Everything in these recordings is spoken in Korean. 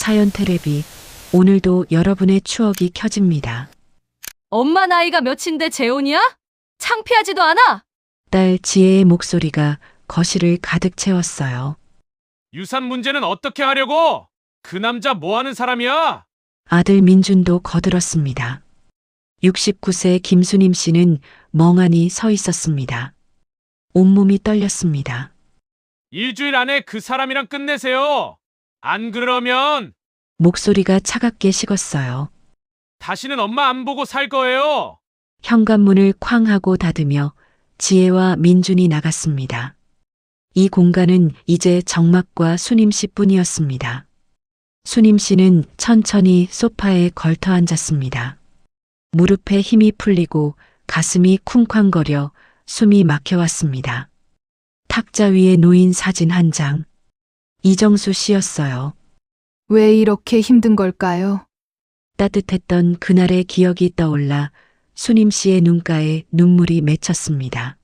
사연 테레비. 오늘도 여러분의 추억이 켜집니다. 엄마 나이가 몇인데 재혼이야? 창피하지도 않아? 딸 지혜의 목소리가 거실을 가득 채웠어요. 유산 문제는 어떻게 하려고? 그 남자 뭐 하는 사람이야? 아들 민준도 거들었습니다. 69세 김수님 씨는 멍하니 서 있었습니다. 온몸이 떨렸습니다. 일주일 안에 그 사람이랑 끝내세요. 안 그러면 목소리가 차갑게 식었어요. 다시는 엄마 안 보고 살 거예요. 현관문을 쾅 하고 닫으며 지혜와 민준이 나갔습니다. 이 공간은 이제 정막과 수님 씨뿐이었습니다. 수님 씨는 천천히 소파에 걸터 앉았습니다. 무릎에 힘이 풀리고 가슴이 쿵쾅거려 숨이 막혀왔습니다. 탁자 위에 놓인 사진 한 장. 이정수 씨였어요. 왜 이렇게 힘든 걸까요? 따뜻했던 그날의 기억이 떠올라 수님 씨의 눈가에 눈물이 맺혔습니다.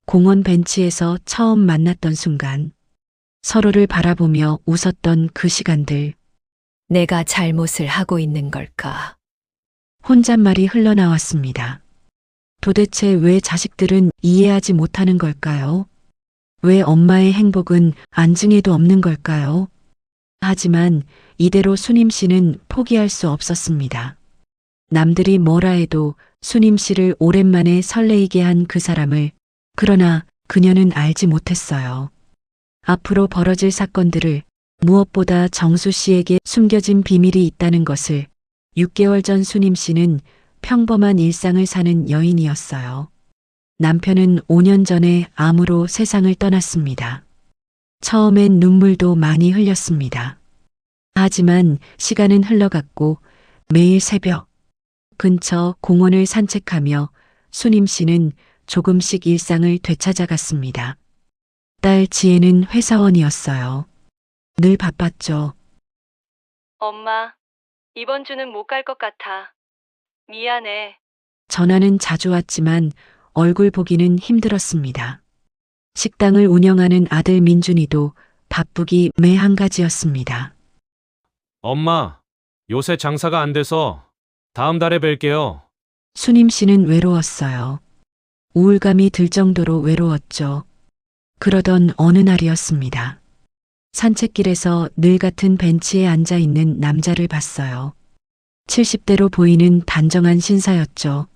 공원 벤치에서 처음 만났던 순간, 서로를 바라보며 웃었던 그 시간들, 내가 잘못을 하고 있는 걸까? 혼잣말이 흘러나왔습니다. 도대체 왜 자식들은 이해하지 못하는 걸까요? 왜 엄마의 행복은 안중에도 없는 걸까요? 하지만 이대로 수님 씨는 포기할 수 없었습니다. 남들이 뭐라 해도 수님 씨를 오랜만에 설레이게 한 그 사람을, 그러나 그녀는 알지 못했어요. 앞으로 벌어질 사건들을, 무엇보다 정수 씨에게 숨겨진 비밀이 있다는 것을. 6개월 전 수님 씨는 평범한 일상을 사는 여인이었어요. 남편은 5년 전에 암으로 세상을 떠났습니다. 처음엔 눈물도 많이 흘렸습니다. 하지만 시간은 흘러갔고 매일 새벽 근처 공원을 산책하며 수님 씨는 조금씩 일상을 되찾아갔습니다. 딸 지혜는 회사원이었어요. 늘 바빴죠. 엄마, 이번 주는 못 갈 것 같아. 미안해. 전화는 자주 왔지만 얼굴 보기는 힘들었습니다. 식당을 운영하는 아들 민준이도 바쁘기 매 한가지였습니다. 엄마, 요새 장사가 안 돼서 다음 달에 뵐게요. 수님 씨는 외로웠어요. 우울감이 들 정도로 외로웠죠. 그러던 어느 날이었습니다. 산책길에서 늘 같은 벤치에 앉아 있는 남자를 봤어요. 70대로 보이는 단정한 신사였죠.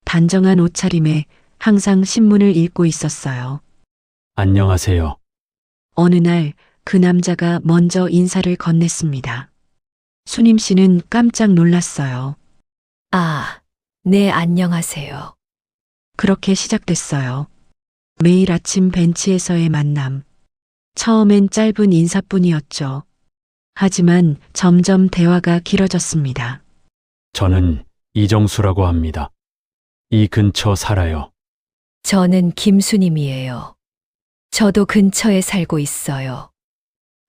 단정한 옷차림에 항상 신문을 읽고 있었어요. 안녕하세요. 어느 날 그 남자가 먼저 인사를 건넸습니다. 수님 씨는 깜짝 놀랐어요. 아, 네, 안녕하세요. 그렇게 시작됐어요. 매일 아침 벤치에서의 만남. 처음엔 짧은 인사뿐이었죠. 하지만 점점 대화가 길어졌습니다. 저는 이정수라고 합니다. 이 근처 살아요. 저는 김수님이에요. 저도 근처에 살고 있어요.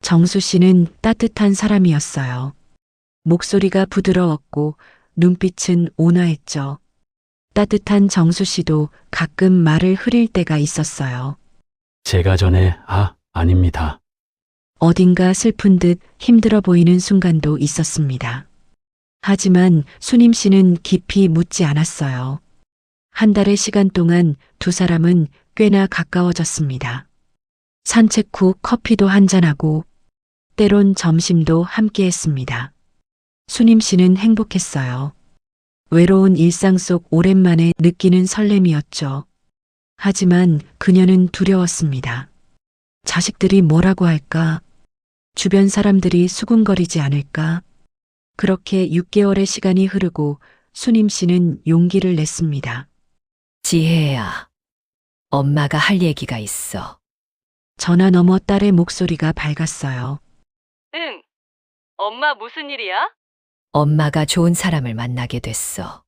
정수 씨는 따뜻한 사람이었어요. 목소리가 부드러웠고 눈빛은 온화했죠. 따뜻한 정수 씨도 가끔 말을 흐릴 때가 있었어요. 제가 전에 아닙니다. 어딘가 슬픈 듯 힘들어 보이는 순간도 있었습니다. 하지만 수님 씨는 깊이 묻지 않았어요. 한 달의 시간 동안 두 사람은 꽤나 가까워졌습니다. 산책 후 커피도 한잔하고 때론 점심도 함께 했습니다. 수님 씨는 행복했어요. 외로운 일상 속 오랜만에 느끼는 설렘이었죠. 하지만 그녀는 두려웠습니다. 자식들이 뭐라고 할까? 주변 사람들이 수군거리지 않을까? 그렇게 6개월의 시간이 흐르고 수님 씨는 용기를 냈습니다. 지혜야, 엄마가 할 얘기가 있어. 전화 너머 딸의 목소리가 밝았어요. 응. 엄마 무슨 일이야? 엄마가 좋은 사람을 만나게 됐어.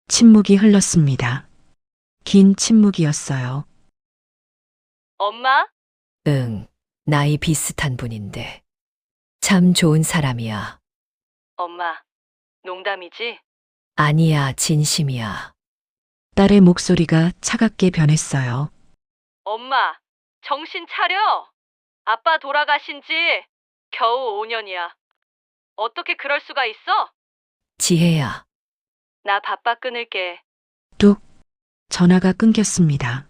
침묵이 흘렀습니다. 긴 침묵이었어요. 엄마? 응, 나이 비슷한 분인데. 참 좋은 사람이야. 엄마, 농담이지? 아니야, 진심이야. 딸의 목소리가 차갑게 변했어요. 엄마, 정신 차려! 아빠 돌아가신 지 겨우 5년이야. 어떻게 그럴 수가 있어? 지혜야. 나 바빠 끊을게. 뚝. 전화가 끊겼습니다.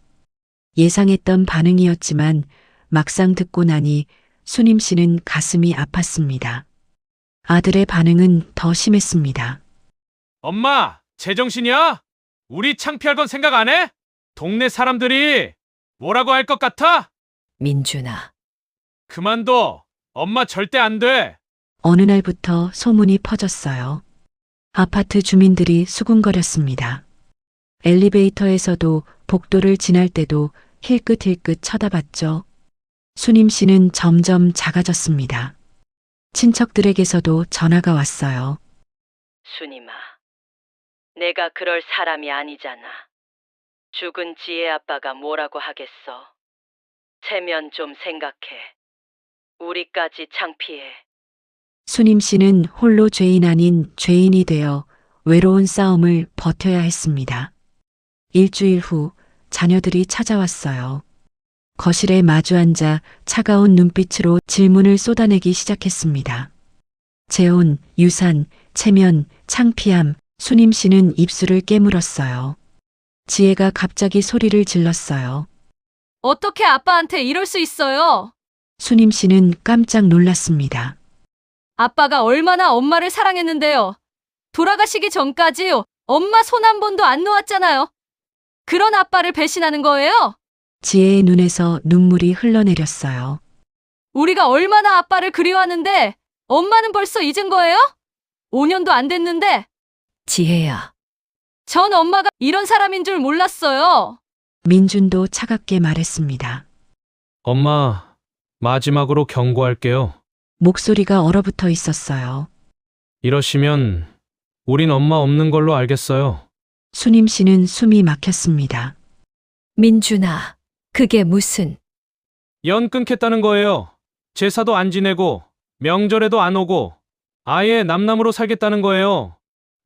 예상했던 반응이었지만 막상 듣고 나니 수님 씨는 가슴이 아팠습니다. 아들의 반응은 더 심했습니다. 엄마, 제정신이야? 우리 창피할 건 생각 안 해? 동네 사람들이 뭐라고 할 것 같아? 민준아. 그만둬. 엄마 절대 안 돼. 어느 날부터 소문이 퍼졌어요. 아파트 주민들이 수군거렸습니다. 엘리베이터에서도 복도를 지날 때도 힐끗힐끗 쳐다봤죠. 수님 씨는 점점 작아졌습니다. 친척들에게서도 전화가 왔어요. 순임아. 내가 그럴 사람이 아니잖아. 죽은 지혜 아빠가 뭐라고 하겠어. 체면 좀 생각해. 우리까지 창피해. 수님 씨는 홀로 죄인 아닌 죄인이 되어 외로운 싸움을 버텨야 했습니다. 일주일 후 자녀들이 찾아왔어요. 거실에 마주 앉아 차가운 눈빛으로 질문을 쏟아내기 시작했습니다. 재혼, 유산, 체면, 창피함, 수님 씨는 입술을 깨물었어요. 지혜가 갑자기 소리를 질렀어요. 어떻게 아빠한테 이럴 수 있어요? 수님 씨는 깜짝 놀랐습니다. 아빠가 얼마나 엄마를 사랑했는데요. 돌아가시기 전까지 엄마 손 한 번도 안 놓았잖아요. 그런 아빠를 배신하는 거예요? 지혜의 눈에서 눈물이 흘러내렸어요. 우리가 얼마나 아빠를 그리워하는데 엄마는 벌써 잊은 거예요? 5년도 안 됐는데. 지혜야. 전 엄마가 이런 사람인 줄 몰랐어요. 민준도 차갑게 말했습니다. 엄마, 마지막으로 경고할게요. 목소리가 얼어붙어 있었어요. 이러시면 우린 엄마 없는 걸로 알겠어요. 수님 씨는 숨이 막혔습니다. 민준아, 그게 무슨... 연 끊겠다는 거예요. 제사도 안 지내고 명절에도 안 오고 아예 남남으로 살겠다는 거예요.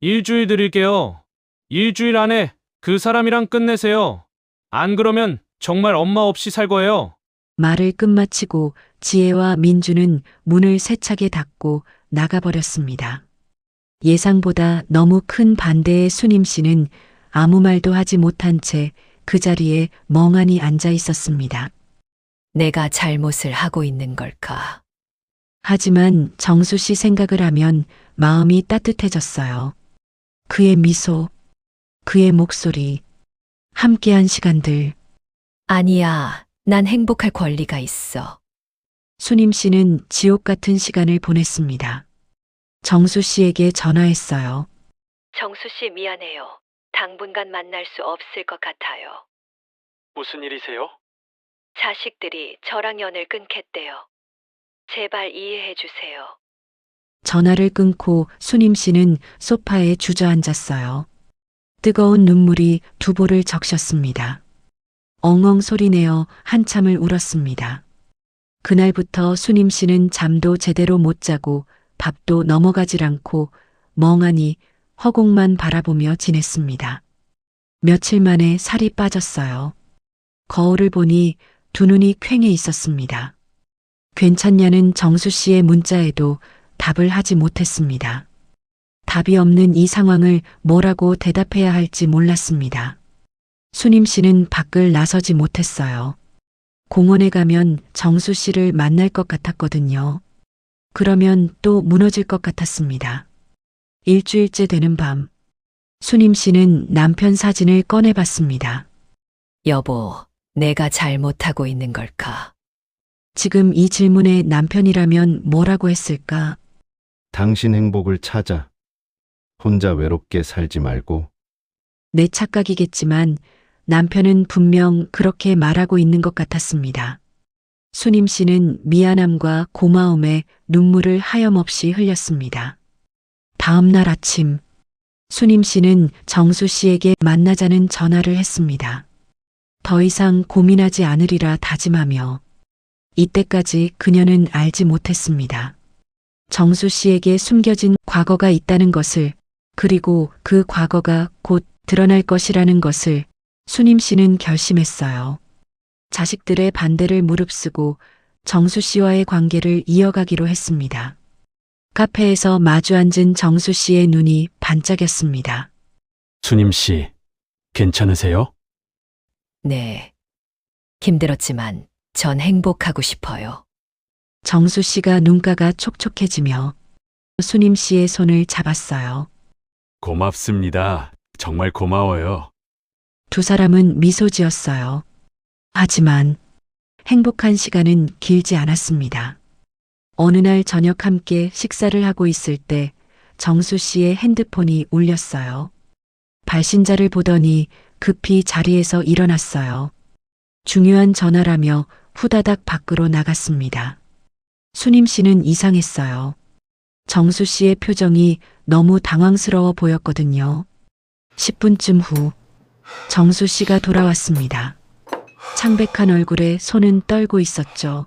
일주일 드릴게요. 일주일 안에 그 사람이랑 끝내세요. 안 그러면 정말 엄마 없이 살 거예요. 말을 끝마치고 지혜와 민주는 문을 세차게 닫고 나가버렸습니다. 예상보다 너무 큰 반대의 수님 씨는 아무 말도 하지 못한 채 그 자리에 멍하니 앉아 있었습니다. 내가 잘못을 하고 있는 걸까? 하지만 정수 씨 생각을 하면 마음이 따뜻해졌어요. 그의 미소, 그의 목소리, 함께한 시간들. 아니야, 난 행복할 권리가 있어. 수님 씨는 지옥 같은 시간을 보냈습니다. 정수 씨에게 전화했어요. 정수 씨 미안해요. 당분간 만날 수 없을 것 같아요. 무슨 일이세요? 자식들이 저랑 연을 끊겠대요. 제발 이해해 주세요. 전화를 끊고 수님 씨는 소파에 주저앉았어요. 뜨거운 눈물이 두 볼을 적셨습니다. 엉엉 소리내어 한참을 울었습니다. 그날부터 수님 씨는 잠도 제대로 못 자고 밥도 넘어가질 않고 멍하니 허공만 바라보며 지냈습니다. 며칠 만에 살이 빠졌어요. 거울을 보니 두 눈이 퀭해 있었습니다. 괜찮냐는 정수 씨의 문자에도 답을 하지 못했습니다. 답이 없는 이 상황을 뭐라고 대답해야 할지 몰랐습니다. 수님 씨는 밖을 나서지 못했어요. 공원에 가면 정수 씨를 만날 것 같았거든요. 그러면 또 무너질 것 같았습니다. 일주일째 되는 밤, 수님 씨는 남편 사진을 꺼내봤습니다. 여보, 내가 잘못하고 있는 걸까? 지금 이 질문에 남편이라면 뭐라고 했을까? 당신 행복을 찾아. 혼자 외롭게 살지 말고. 내 착각이겠지만 남편은 분명 그렇게 말하고 있는 것 같았습니다. 수님 씨는 미안함과 고마움에 눈물을 하염없이 흘렸습니다. 다음 날 아침, 수님 씨는 정수 씨에게 만나자는 전화를 했습니다. 더 이상 고민하지 않으리라 다짐하며 이때까지 그녀는 알지 못했습니다. 정수 씨에게 숨겨진 과거가 있다는 것을, 그리고 그 과거가 곧 드러날 것이라는 것을 수님 씨는 결심했어요. 자식들의 반대를 무릅쓰고 정수 씨와의 관계를 이어가기로 했습니다. 카페에서 마주 앉은 정수 씨의 눈이 반짝였습니다. 수님 씨, 괜찮으세요? 네. 힘들었지만 전 행복하고 싶어요. 정수 씨가 눈가가 촉촉해지며 수님 씨의 손을 잡았어요. 고맙습니다. 정말 고마워요. 두 사람은 미소 지었어요. 하지만 행복한 시간은 길지 않았습니다. 어느 날 저녁 함께 식사를 하고 있을 때 정수 씨의 핸드폰이 울렸어요. 발신자를 보더니 급히 자리에서 일어났어요. 중요한 전화라며 후다닥 밖으로 나갔습니다. 수님 씨는 이상했어요. 정수 씨의 표정이 너무 당황스러워 보였거든요. 10분쯤 후 정수 씨가 돌아왔습니다. 창백한 얼굴에 손은 떨고 있었죠.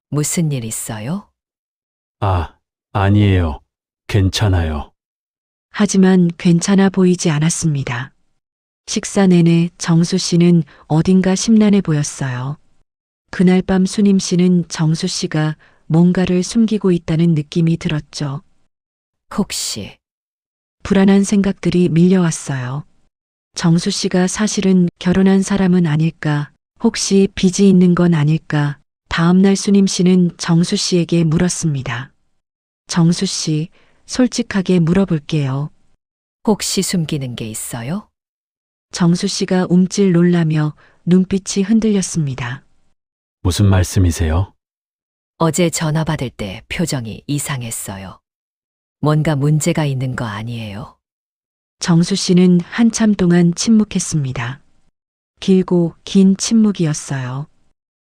무슨 일 있어요? 아니에요. 괜찮아요. 하지만 괜찮아 보이지 않았습니다. 식사 내내 정수 씨는 어딘가 심란해 보였어요. 그날 밤 수님 씨는 정수 씨가 뭔가를 숨기고 있다는 느낌이 들었죠. 혹시 불안한 생각들이 밀려왔어요. 정수 씨가 사실은 결혼한 사람은 아닐까? 혹시 빚이 있는 건 아닐까? 다음날 수님 씨는 정수 씨에게 물었습니다. 정수 씨, 솔직하게 물어볼게요. 혹시 숨기는 게 있어요? 정수 씨가 움찔 놀라며 눈빛이 흔들렸습니다. 무슨 말씀이세요? 어제 전화 받을 때 표정이 이상했어요. 뭔가 문제가 있는 거 아니에요? 정수 씨는 한참 동안 침묵했습니다. 길고 긴 침묵이었어요.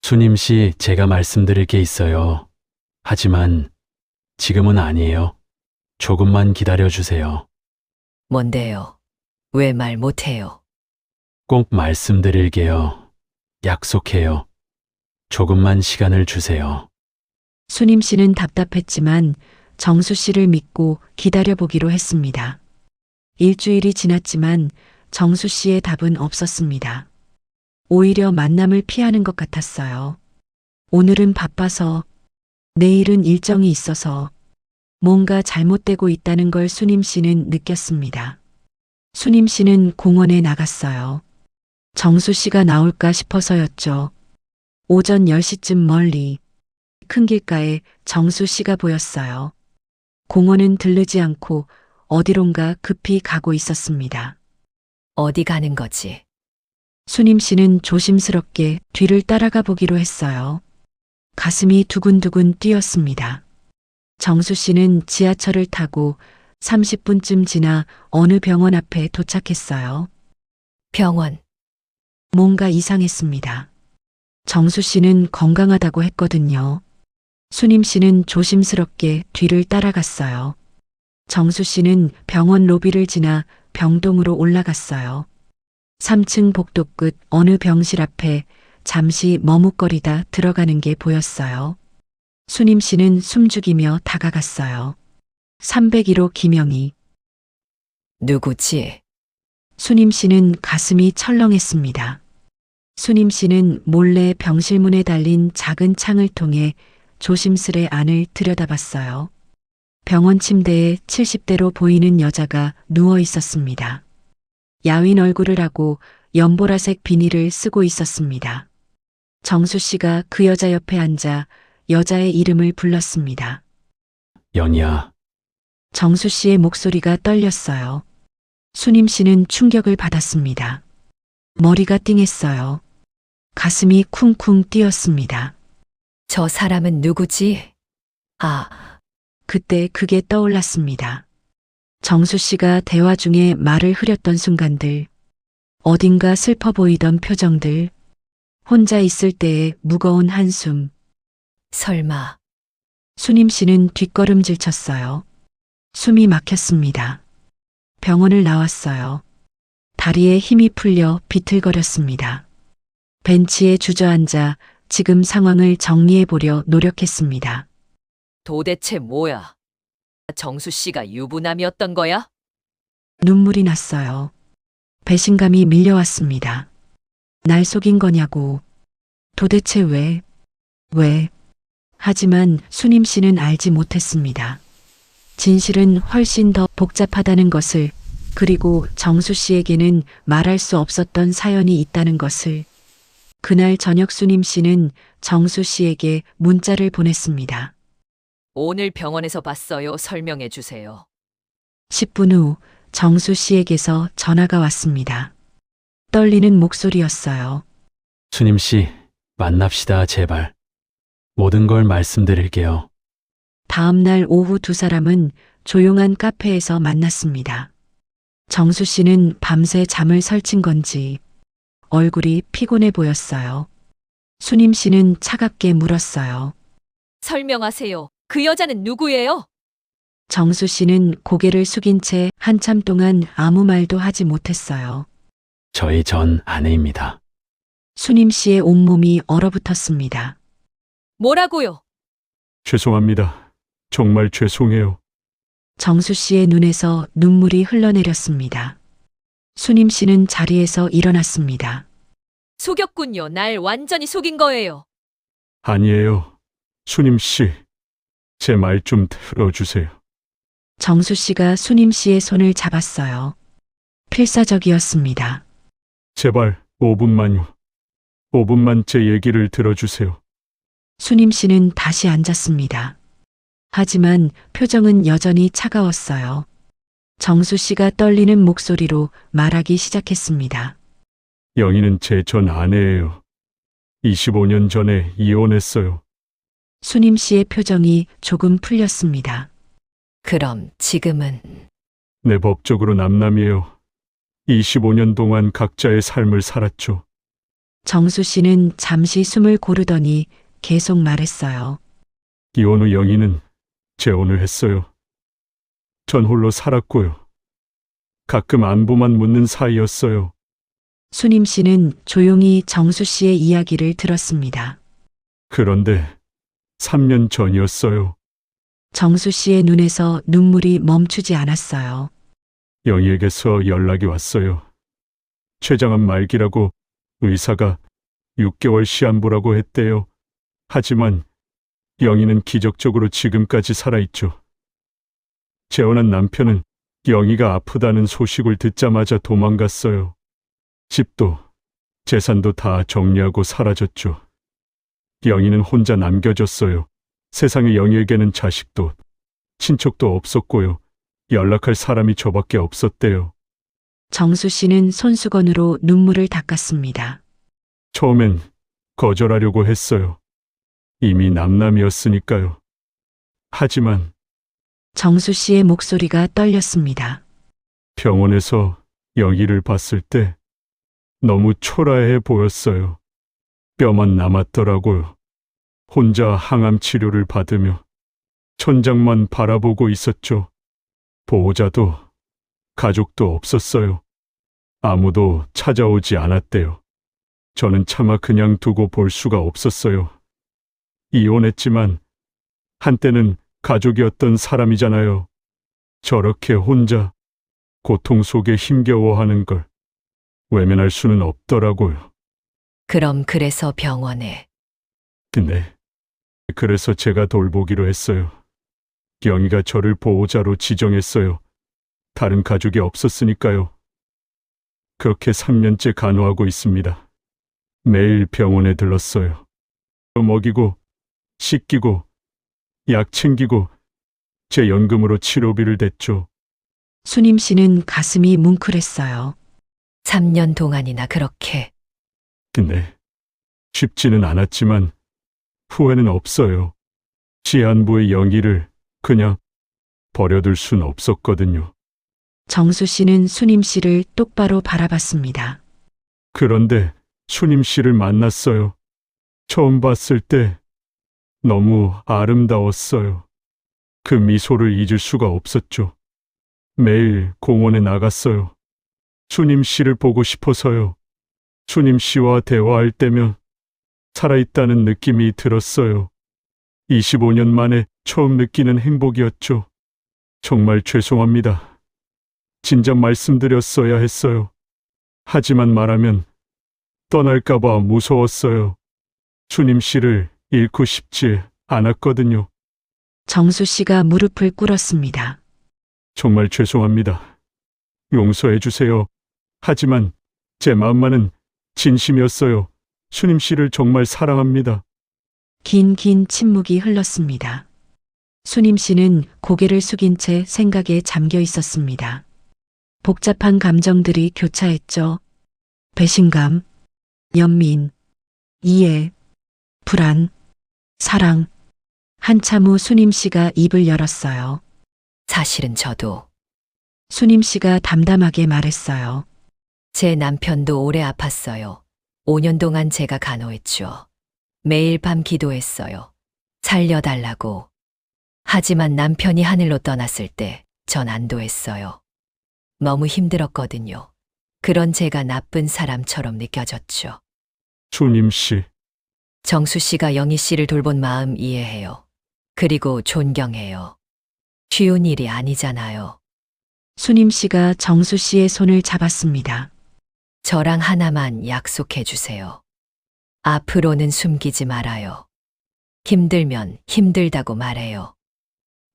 수님 씨, 제가 말씀드릴 게 있어요. 하지만 지금은 아니에요. 조금만 기다려 주세요. 뭔데요? 왜 말 못해요? 꼭 말씀드릴게요. 약속해요. 조금만 시간을 주세요. 수님 씨는 답답했지만 정수 씨를 믿고 기다려보기로 했습니다. 일주일이 지났지만 정수 씨의 답은 없었습니다. 오히려 만남을 피하는 것 같았어요. 오늘은 바빠서, 내일은 일정이 있어서 뭔가 잘못되고 있다는 걸 수님 씨는 느꼈습니다. 수님 씨는 공원에 나갔어요. 정수 씨가 나올까 싶어서였죠. 오전 10시쯤 멀리 큰 길가에 정수 씨가 보였어요. 공원은 들르지 않고 어디론가 급히 가고 있었습니다. 어디 가는 거지? 수님 씨는 조심스럽게 뒤를 따라가 보기로 했어요. 가슴이 두근두근 뛰었습니다. 정수 씨는 지하철을 타고 30분쯤 지나 어느 병원 앞에 도착했어요. 병원. 뭔가 이상했습니다. 정수 씨는 건강하다고 했거든요. 수님 씨는 조심스럽게 뒤를 따라갔어요. 정수 씨는 병원 로비를 지나 병동으로 올라갔어요. 3층 복도 끝 어느 병실 앞에 잠시 머뭇거리다 들어가는 게 보였어요. 수님 씨는 숨죽이며 다가갔어요. 301호 김영희. 누구지? 수님 씨는 가슴이 철렁했습니다. 수님 씨는 몰래 병실 문에 달린 작은 창을 통해 조심스레 안을 들여다봤어요. 병원 침대에 70대로 보이는 여자가 누워 있었습니다. 야윈 얼굴을 하고 연보라색 비닐을 쓰고 있었습니다. 정수 씨가 그 여자 옆에 앉아 여자의 이름을 불렀습니다. 연희야, 정수 씨의 목소리가 떨렸어요. 수님 씨는 충격을 받았습니다. 머리가 띵했어요. 가슴이 쿵쿵 뛰었습니다. 저 사람은 누구지? 그때 그게 떠올랐습니다. 정수 씨가 대화 중에 말을 흐렸던 순간들, 어딘가 슬퍼 보이던 표정들, 혼자 있을 때의 무거운 한숨. 설마 수님 씨는 뒷걸음질 쳤어요. 숨이 막혔습니다. 병원을 나왔어요. 다리에 힘이 풀려 비틀거렸습니다. 벤치에 주저앉아 지금 상황을 정리해 보려 노력했습니다. 도대체 뭐야? 정수 씨가 유부남이었던 거야? 눈물이 났어요. 배신감이 밀려왔습니다. 날 속인 거냐고. 도대체 왜? 하지만 수님 씨는 알지 못했습니다. 진실은 훨씬 더 복잡하다는 것을, 그리고 정수 씨에게는 말할 수 없었던 사연이 있다는 것을. 그날 저녁 수님 씨는 정수 씨에게 문자를 보냈습니다. 오늘 병원에서 봤어요. 설명해 주세요. 10분 후 정수 씨에게서 전화가 왔습니다. 떨리는 목소리였어요. 수님 씨, 만납시다, 제발. 모든 걸 말씀드릴게요. 다음 날 오후 두 사람은 조용한 카페에서 만났습니다. 정수 씨는 밤새 잠을 설친 건지 얼굴이 피곤해 보였어요. 수님 씨는 차갑게 물었어요. 설명하세요. 그 여자는 누구예요? 정수 씨는 고개를 숙인 채 한참 동안 아무 말도 하지 못했어요. 저희 전 아내입니다. 수님 씨의 온몸이 얼어붙었습니다. 뭐라고요? 죄송합니다. 정말 죄송해요. 정수 씨의 눈에서 눈물이 흘러내렸습니다. 수님 씨는 자리에서 일어났습니다. 속였군요. 날 완전히 속인 거예요. 아니에요. 수님 씨, 제 말 좀 들어주세요. 정수 씨가 수님 씨의 손을 잡았어요. 필사적이었습니다. 제발 5분만요. 5분만 제 얘기를 들어주세요. 수님 씨는 다시 앉았습니다. 하지만 표정은 여전히 차가웠어요. 정수 씨가 떨리는 목소리로 말하기 시작했습니다. 영희는 제 전 아내예요. 25년 전에 이혼했어요. 수님 씨의 표정이 조금 풀렸습니다. 그럼 지금은 네, 법적으로 남남이에요. 25년 동안 각자의 삶을 살았죠. 정수 씨는 잠시 숨을 고르더니 계속 말했어요. 이혼 후 영희는 재혼을 했어요. 전 홀로 살았고요. 가끔 안부만 묻는 사이였어요. 수님 씨는 조용히 정수 씨의 이야기를 들었습니다. 그런데 3년 전이었어요. 정수 씨의 눈에서 눈물이 멈추지 않았어요. 영희에게서 연락이 왔어요. 췌장암 말기라고 의사가 6개월 시한부라고 했대요. 하지만 영희는 기적적으로 지금까지 살아있죠. 재혼한 남편은 영희가 아프다는 소식을 듣자마자 도망갔어요. 집도 재산도 다 정리하고 사라졌죠. 영희는 혼자 남겨졌어요. 세상에 영희에게는 자식도 친척도 없었고요. 연락할 사람이 저밖에 없었대요. 정수 씨는 손수건으로 눈물을 닦았습니다. 처음엔 거절하려고 했어요. 이미 남남이었으니까요. 하지만 정수 씨의 목소리가 떨렸습니다. 병원에서 영희를 봤을 때 너무 초라해 보였어요. 뼈만 남았더라고요. 혼자 항암 치료를 받으며 천장만 바라보고 있었죠. 보호자도 가족도 없었어요. 아무도 찾아오지 않았대요. 저는 차마 그냥 두고 볼 수가 없었어요. 이혼했지만 한때는 가족이었던 사람이잖아요. 저렇게 혼자 고통 속에 힘겨워하는 걸 외면할 수는 없더라고요. 그럼 그래서 병원에 근데 그래서 제가 돌보기로 했어요. 영희가 저를 보호자로 지정했어요. 다른 가족이 없었으니까요. 그렇게 3년째 간호하고 있습니다. 매일 병원에 들렀어요. 먹이고 씻기고 약 챙기고 제 연금으로 치료비를 댔죠. 수님 씨는 가슴이 뭉클했어요. 3년 동안이나 그렇게. 근데 쉽지는 않았지만 후회는 없어요. 시한부의 영희를 그냥 버려둘 순 없었거든요. 정수 씨는 수님 씨를 똑바로 바라봤습니다. 그런데 수님 씨를 만났어요. 처음 봤을 때 너무 아름다웠어요. 그 미소를 잊을 수가 없었죠. 매일 공원에 나갔어요. 수님 씨를 보고 싶어서요. 수님 씨와 대화할 때면 살아있다는 느낌이 들었어요. 25년 만에 처음 느끼는 행복이었죠. 정말 죄송합니다. 진작 말씀드렸어야 했어요. 하지만 말하면 떠날까봐 무서웠어요. 수님 씨를 잃고 싶지 않았거든요. 정수 씨가 무릎을 꿇었습니다. 정말 죄송합니다. 용서해 주세요. 하지만 제 마음만은 진심이었어요. 수님 씨를 정말 사랑합니다. 긴 침묵이 흘렀습니다. 수님 씨는 고개를 숙인 채 생각에 잠겨 있었습니다. 복잡한 감정들이 교차했죠. 배신감, 연민, 이해, 불안, 사랑. 한참 후 수님 씨가 입을 열었어요. 사실은 저도 수님 씨가 담담하게 말했어요. 제 남편도 오래 아팠어요. 5년 동안 제가 간호했죠. 매일 밤 기도했어요. 살려달라고. 하지만 남편이 하늘로 떠났을 때 전 안도했어요. 너무 힘들었거든요. 그런 제가 나쁜 사람처럼 느껴졌죠. 수님 씨, 정수 씨가 영희 씨를 돌본 마음 이해해요. 그리고 존경해요. 쉬운 일이 아니잖아요. 수님 씨가 정수 씨의 손을 잡았습니다. 저랑 하나만 약속해 주세요. 앞으로는 숨기지 말아요. 힘들면 힘들다고 말해요.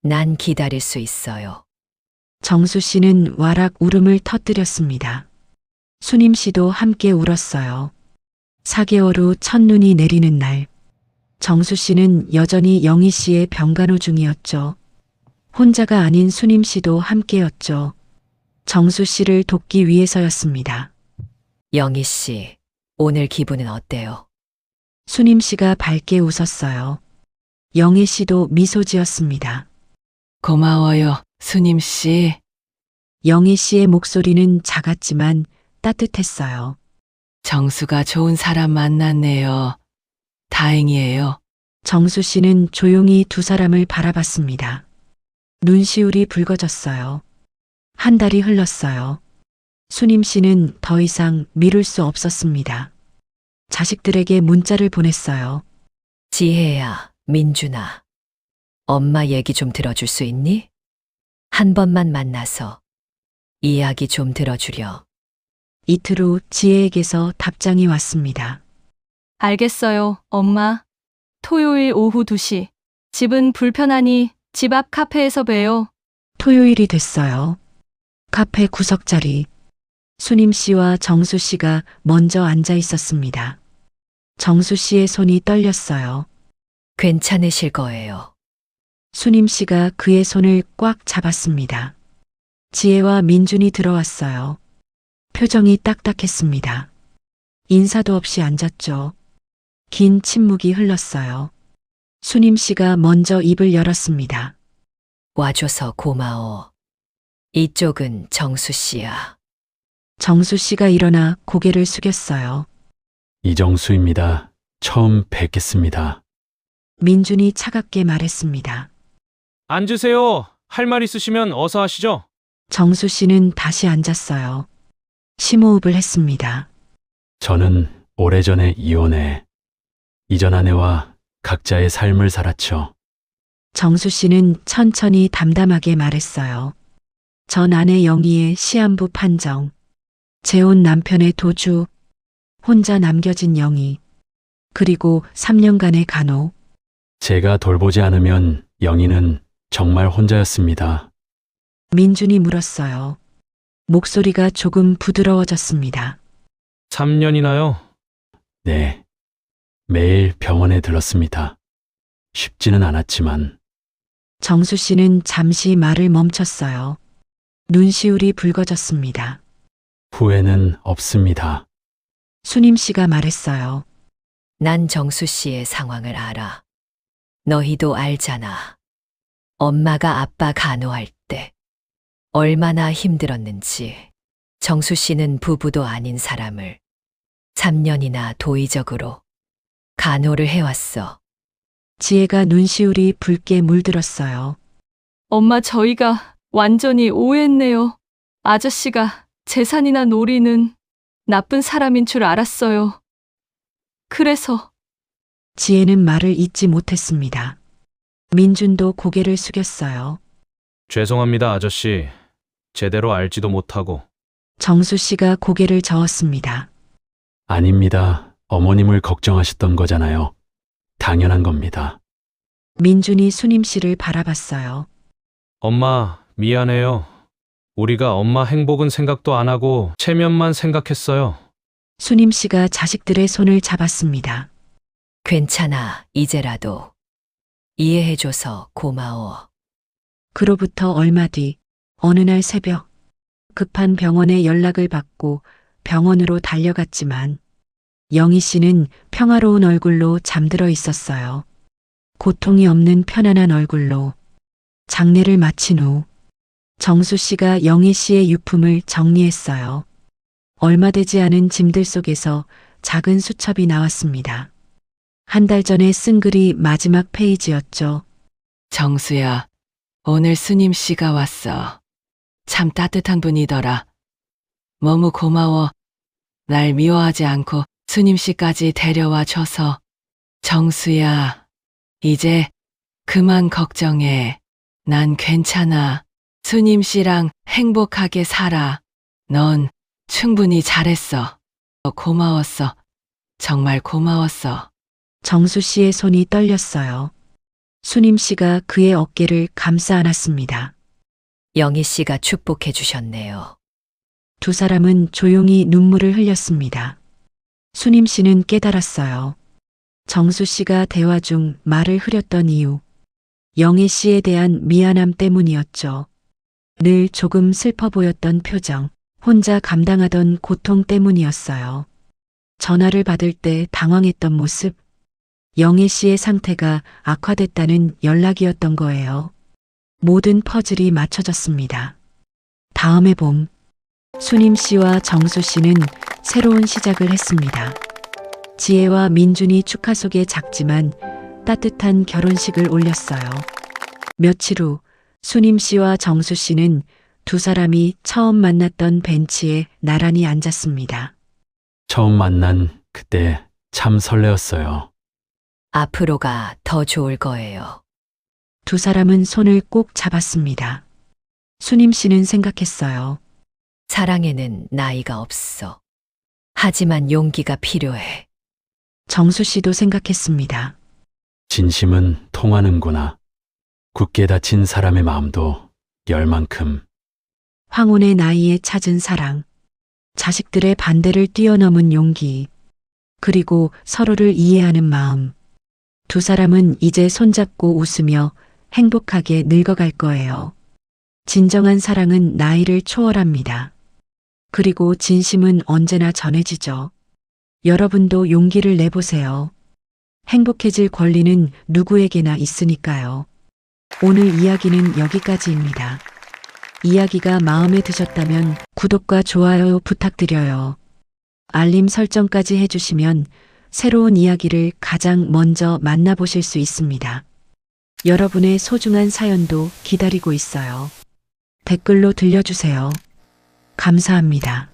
난 기다릴 수 있어요. 정수 씨는 와락 울음을 터뜨렸습니다. 수님 씨도 함께 울었어요. 4개월 후 첫눈이 내리는 날, 정수 씨는 여전히 영희 씨의 병간호 중이었죠. 혼자가 아닌 수님 씨도 함께였죠. 정수 씨를 돕기 위해서였습니다. 영희 씨, 오늘 기분은 어때요? 수님 씨가 밝게 웃었어요. 영희 씨도 미소 지었습니다. 고마워요, 수님 씨. 영희 씨의 목소리는 작았지만 따뜻했어요. 정수가 좋은 사람 만났네요. 다행이에요. 정수 씨는 조용히 두 사람을 바라봤습니다. 눈시울이 붉어졌어요. 한 달이 흘렀어요. 수님 씨는 더 이상 미룰 수 없었습니다. 자식들에게 문자를 보냈어요. 지혜야, 민준아. 엄마 얘기 좀 들어줄 수 있니? 한 번만 만나서 이야기 좀 들어주려. 이틀 후 지혜에게서 답장이 왔습니다. 알겠어요, 엄마. 토요일 오후 2시. 집은 불편하니 집 앞 카페에서 봬요. 토요일이 됐어요. 카페 구석자리. 수님 씨와 정수 씨가 먼저 앉아 있었습니다. 정수 씨의 손이 떨렸어요. 괜찮으실 거예요. 수님 씨가 그의 손을 꽉 잡았습니다. 지혜와 민준이 들어왔어요. 표정이 딱딱했습니다. 인사도 없이 앉았죠. 긴 침묵이 흘렀어요. 수님 씨가 먼저 입을 열었습니다. 와줘서 고마워. 이쪽은 정수 씨야. 정수 씨가 일어나 고개를 숙였어요. 이정수입니다. 처음 뵙겠습니다. 민준이 차갑게 말했습니다. 앉으세요. 할 말 있으시면 어서 하시죠. 정수 씨는 다시 앉았어요. 심호흡을 했습니다. 저는 오래전에 이혼해 이전 아내와 각자의 삶을 살았죠. 정수 씨는 천천히 담담하게 말했어요. 전 아내 영희의 시한부 판정, 재혼 남편의 도주, 혼자 남겨진 영희, 그리고 3년간의 간호. 제가 돌보지 않으면 영희는 정말 혼자였습니다. 민준이 물었어요. 목소리가 조금 부드러워졌습니다. 3년이나요? 네. 매일 병원에 들렀습니다. 쉽지는 않았지만 정수 씨는 잠시 말을 멈췄어요. 눈시울이 붉어졌습니다. 후회는 없습니다. 수님 씨가 말했어요. 난 정수 씨의 상황을 알아. 너희도 알잖아. 엄마가 아빠 간호할 때 얼마나 힘들었는지. 정수 씨는 부부도 아닌 사람을 3년이나 도의적으로 간호를 해왔어. 지혜가 눈시울이 붉게 물들었어요. 엄마, 저희가 완전히 오해했네요. 아저씨가 재산이나 노리는 나쁜 사람인 줄 알았어요. 그래서 지혜는 말을 잇지 못했습니다. 민준도 고개를 숙였어요. 죄송합니다, 아저씨. 제대로 알지도 못하고. 정수 씨가 고개를 저었습니다. 아닙니다. 어머님을 걱정하셨던 거잖아요. 당연한 겁니다. 민준이 수님 씨를 바라봤어요. 엄마, 미안해요. 우리가 엄마 행복은 생각도 안 하고 체면만 생각했어요. 수님 씨가 자식들의 손을 잡았습니다. 괜찮아, 이제라도. 이해해줘서 고마워. 그로부터 얼마 뒤 어느 날 새벽 급한 병원에 연락을 받고 병원으로 달려갔지만 영희 씨는 평화로운 얼굴로 잠들어 있었어요. 고통이 없는 편안한 얼굴로. 장례를 마친 후 정수 씨가 영희 씨의 유품을 정리했어요. 얼마 되지 않은 짐들 속에서 작은 수첩이 나왔습니다. 한 달 전에 쓴 글이 마지막 페이지였죠. 정수야, 오늘 스님 씨가 왔어. 참 따뜻한 분이더라. 너무 고마워. 날 미워하지 않고 스님 씨까지 데려와 줘서. 정수야, 이제 그만 걱정해. 난 괜찮아. 스님 씨랑 행복하게 살아. 넌 충분히 잘했어. 고마웠어. 정말 고마웠어. 정수 씨의 손이 떨렸어요. 수님 씨가 그의 어깨를 감싸 안았습니다. 영희 씨가 축복해 주셨네요. 두 사람은 조용히 눈물을 흘렸습니다. 수님 씨는 깨달았어요. 정수 씨가 대화 중 말을 흐렸던 이유. 영희 씨에 대한 미안함 때문이었죠. 늘 조금 슬퍼 보였던 표정, 혼자 감당하던 고통 때문이었어요. 전화를 받을 때 당황했던 모습, 영희 씨의 상태가 악화됐다는 연락이었던 거예요. 모든 퍼즐이 맞춰졌습니다. 다음해 봄, 수님 씨와 정수 씨는 새로운 시작을 했습니다. 지혜와 민준이 축하 속에 작지만 따뜻한 결혼식을 올렸어요. 며칠 후 수님 씨와 정수 씨는 두 사람이 처음 만났던 벤치에 나란히 앉았습니다. 처음 만난 그때 참 설레었어요. 앞으로가 더 좋을 거예요. 두 사람은 손을 꼭 잡았습니다. 수님 씨는 생각했어요. 사랑에는 나이가 없어. 하지만 용기가 필요해. 정수 씨도 생각했습니다. 진심은 통하는구나. 굳게 닫힌 사람의 마음도 열 만큼. 황혼의 나이에 찾은 사랑, 자식들의 반대를 뛰어넘은 용기, 그리고 서로를 이해하는 마음. 두 사람은 이제 손잡고 웃으며 행복하게 늙어갈 거예요. 진정한 사랑은 나이를 초월합니다. 그리고 진심은 언제나 전해지죠. 여러분도 용기를 내보세요. 행복해질 권리는 누구에게나 있으니까요. 오늘 이야기는 여기까지입니다. 이야기가 마음에 드셨다면 구독과 좋아요 부탁드려요. 알림 설정까지 해주시면 새로운 이야기를 가장 먼저 만나보실 수 있습니다. 여러분의 소중한 사연도 기다리고 있어요. 댓글로 들려주세요. 감사합니다.